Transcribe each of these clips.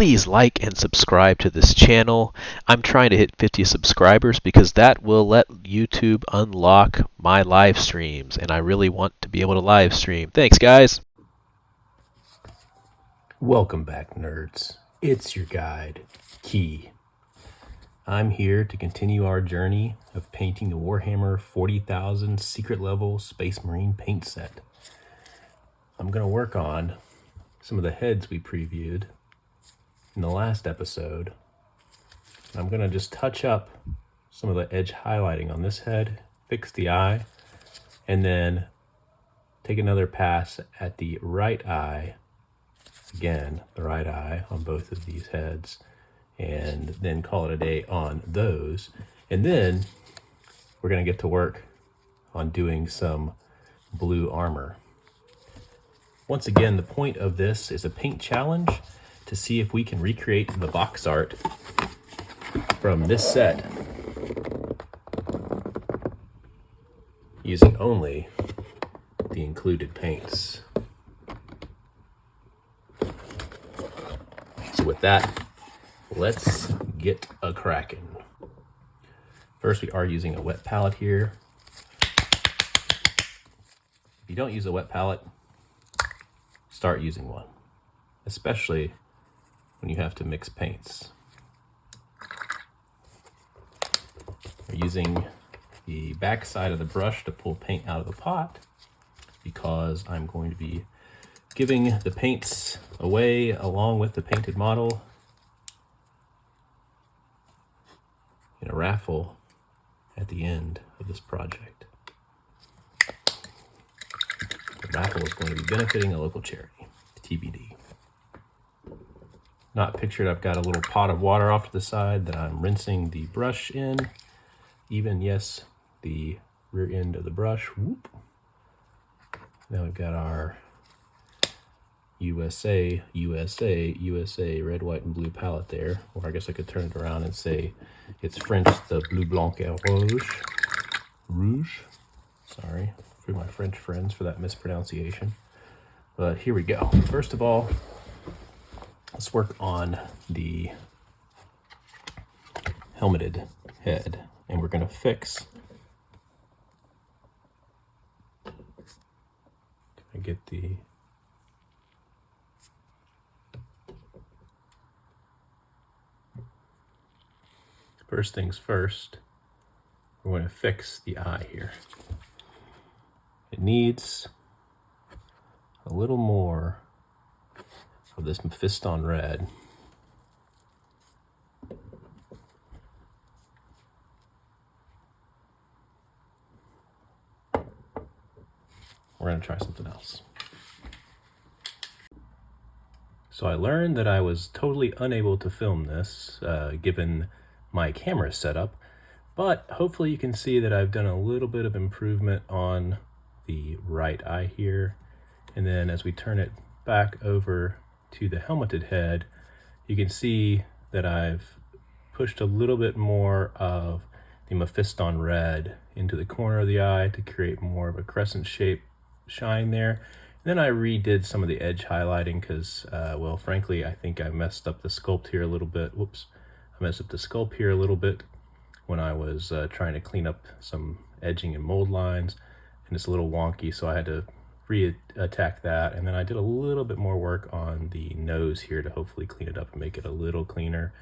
please like and subscribe to this channel. I'm trying to hit 50 subscribers because that will let YouTube unlock my live streams, and I really want to be able to live stream. Thanks, guys. Welcome back, nerds. It's your guide, Key. I'm here to continue our journey of painting the Warhammer 40,000 secret level Space Marine paint set. I'm going to work on some of the heads we previewed in the last episode. I'm going to just touch up some of the edge highlighting on this head, fix the eye, and then take another pass at the right eye, again, the right eye on both of these heads, and then call it a day on those. And then we're going to get to work on doing some blue armor. Once again, the point of this is a paint challenge to see if we can recreate the box art from this set using only the included paints. So with that, let's get a cracking. First, we are using a wet palette here. If you don't use a wet palette, start using one, especially when you have to mix paints. We're using the back side of the brush to pull paint out of the pot because I'm going to be giving the paints away along with the painted model in a raffle at the end of this project. The raffle is going to be benefiting a local charity, TBD. Not pictured, I've got a little pot of water off to the side that I'm rinsing the brush in. Even, yes, the rear end of the brush. Whoop. Now we've got our USA red, white, and blue palette there. Or I guess I could turn it around and say it's French, the bleu, blanc, et rouge. Sorry for my French friends for that mispronunciation. But here we go. First of all, let's work on the helmeted head. And we're going to fix. Can I get the... First things first, we're going to fix the eye here. It needs a little more of this Mephiston red. We're going to try something else. So I learned that I was totally unable to film this given my camera setup, but hopefully you can see that I've done a little bit of improvement on the right eye here. And then as we turn it back over to the helmeted head, you can see that I've pushed a little bit more of the Mephiston red into the corner of the eye to create more of a crescent shape shine there. And then I redid some of the edge highlighting because, well, frankly, I think I messed up the sculpt here a little bit. Whoops. I messed up the sculpt here a little bit when I was trying to clean up some edging and mold lines, and it's a little wonky, so I had to re-attack that. And then I did a little bit more work on the nose here to hopefully clean it up and make it a little cleaner.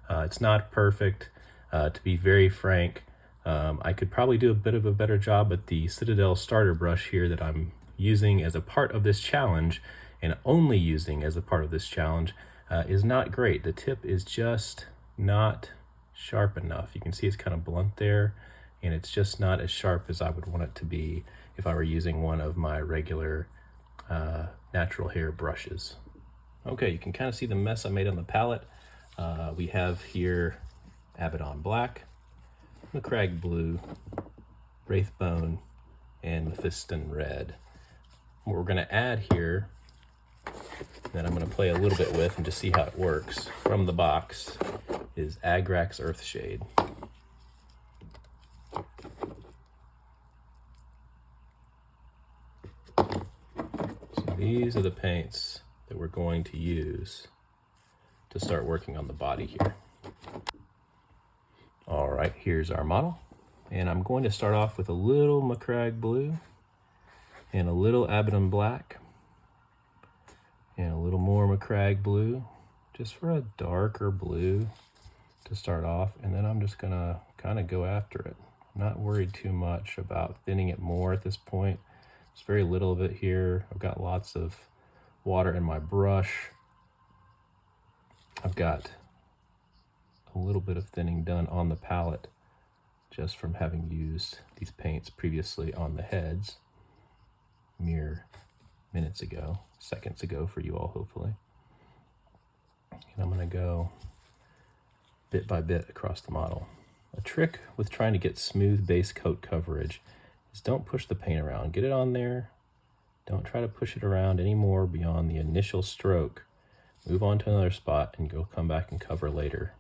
It's not perfect. To be very frank, I could probably do a bit of a better job, but the Citadel starter brush here that I'm using as a part of this challenge, and only using as a part of this challenge, is not great. The tip is just not sharp enough. You can see it's kind of blunt there, and it's just not as sharp as I would want it to be if I were using one of my regular natural hair brushes. Okay, you can kind of see the mess I made on the palette. We have here Abaddon Black, Macragge Blue, Wraithbone, and Mephiston Red. What we're going to add here, that I'm going to play a little bit with and just see how it works from the box, is Agrax Earthshade. So these are the paints that we're going to use to start working on the body here. All right, here's our model. And I'm going to start off with a little Macragge blue and a little Abaddon black and a little more Macragge blue, just for a darker blue to start off. And then I'm just gonna kind of go after it. I'm not worried too much about thinning it more at this point. There's very little of it here. I've got lots of water in my brush. I've got a little bit of thinning done on the palette just from having used these paints previously on the heads mere minutes ago, seconds ago for you all hopefully. And I'm gonna go bit by bit across the model. A trick with trying to get smooth base coat coverage is don't push the paint around. Get it on there. Don't try to push it around anymore beyond the initial stroke. Move on to another spot and go come back and cover later.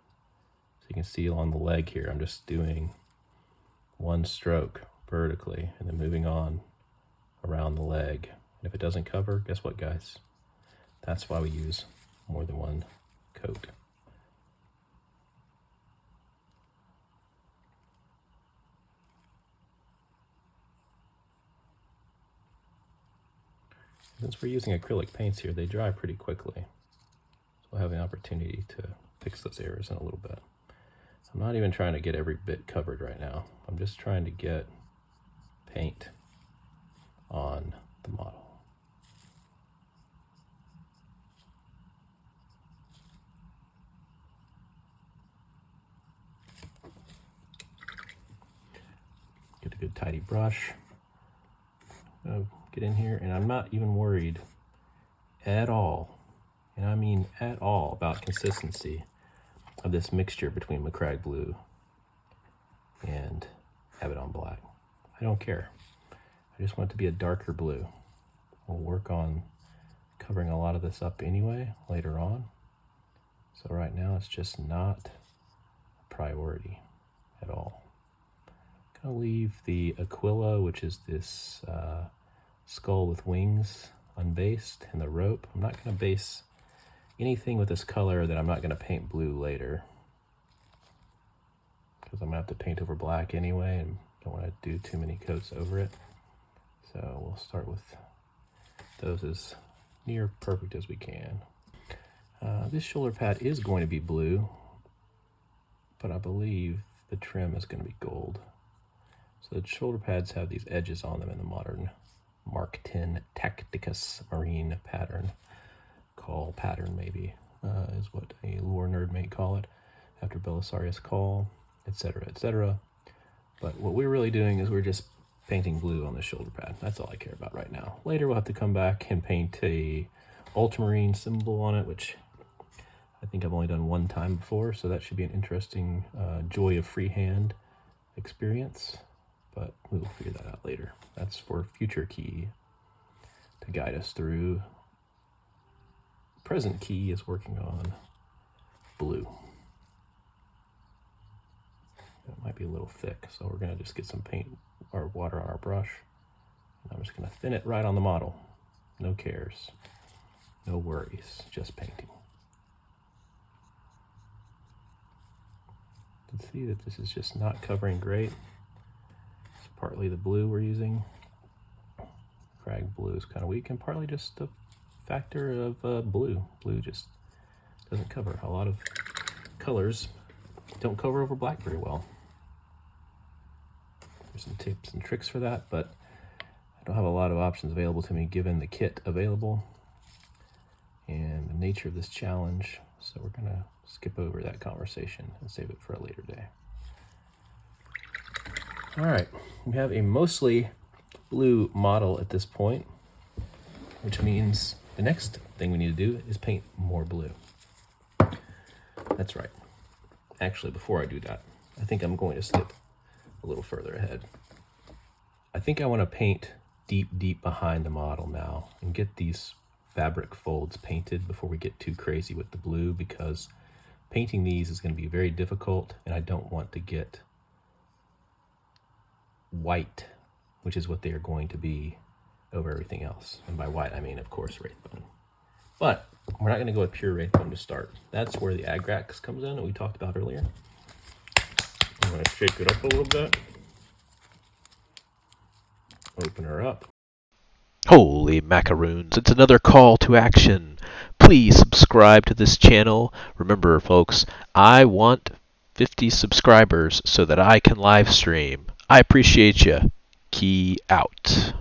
So you can see along the leg here, I'm just doing one stroke vertically and then moving on around the leg. And if it doesn't cover, guess what, guys? That's why we use more than one coat. Since we're using acrylic paints here, they dry pretty quickly. So we'll have an opportunity to fix those errors in a little bit. I'm not even trying to get every bit covered right now. I'm just trying to get paint on the model. Get a good tidy brush. Get in here, and I'm not even worried at all, and I mean at all, about consistency of this mixture between Macragge blue and Abaddon black. I don't care. I just want it to be a darker blue. We'll work on covering a lot of this up anyway later on. So right now it's just not a priority at all. I'm gonna leave the Aquila, which is this skull with wings, unbased, and the rope. I'm not gonna base anything with this color that I'm not gonna paint blue later, because I'm gonna have to paint over black anyway and don't wanna do too many coats over it. So we'll start with those as near perfect as we can. This shoulder pad is going to be blue, but I believe the trim is gonna be gold. So the shoulder pads have these edges on them in the modern Mark X Tacticus Marine pattern. Call pattern maybe, is what a lore nerd may call it, after Belisarius Call, etc., etc. But what we're really doing is we're just painting blue on the shoulder pad. That's all I care about right now. Later we'll have to come back and paint a ultramarine symbol on it, which I think I've only done one time before, so that should be an interesting joy of freehand experience. But we will figure that out later. That's for future key to guide us through. Present key is working on blue. It might be a little thick, so we're gonna just get some paint or water on our brush. And I'm just gonna thin it right on the model. No cares, no worries, just painting. You can see that this is just not covering great. Partly the blue we're using. Macragge blue is kind of weak, and partly just the factor of blue. Blue just doesn't cover. A lot of colors don't cover over black very well. There's some tips and tricks for that, but I don't have a lot of options available to me given the kit available and the nature of this challenge. So we're gonna skip over that conversation and save it for a later day. All right, we have a mostly blue model at this point, which means the next thing we need to do is paint more blue. That's right. Actually, before I do that, I think I'm going to skip a little further ahead. I think I want to paint deep behind the model now and get these fabric folds painted before we get too crazy with the blue, because painting these is going to be very difficult, and I don't want to get white, which is what they are going to be, over everything else. And by white, I mean, of course, Wraithbone. But We're not going to go with pure Wraithbone to start. That's where the Agrax comes in that we talked about earlier. I'm going to shake it up a little bit. Open her up. Holy macaroons, it's another call to action. Please subscribe to this channel. Remember, folks, I want 50 subscribers so that I can live stream. I appreciate you. Key out.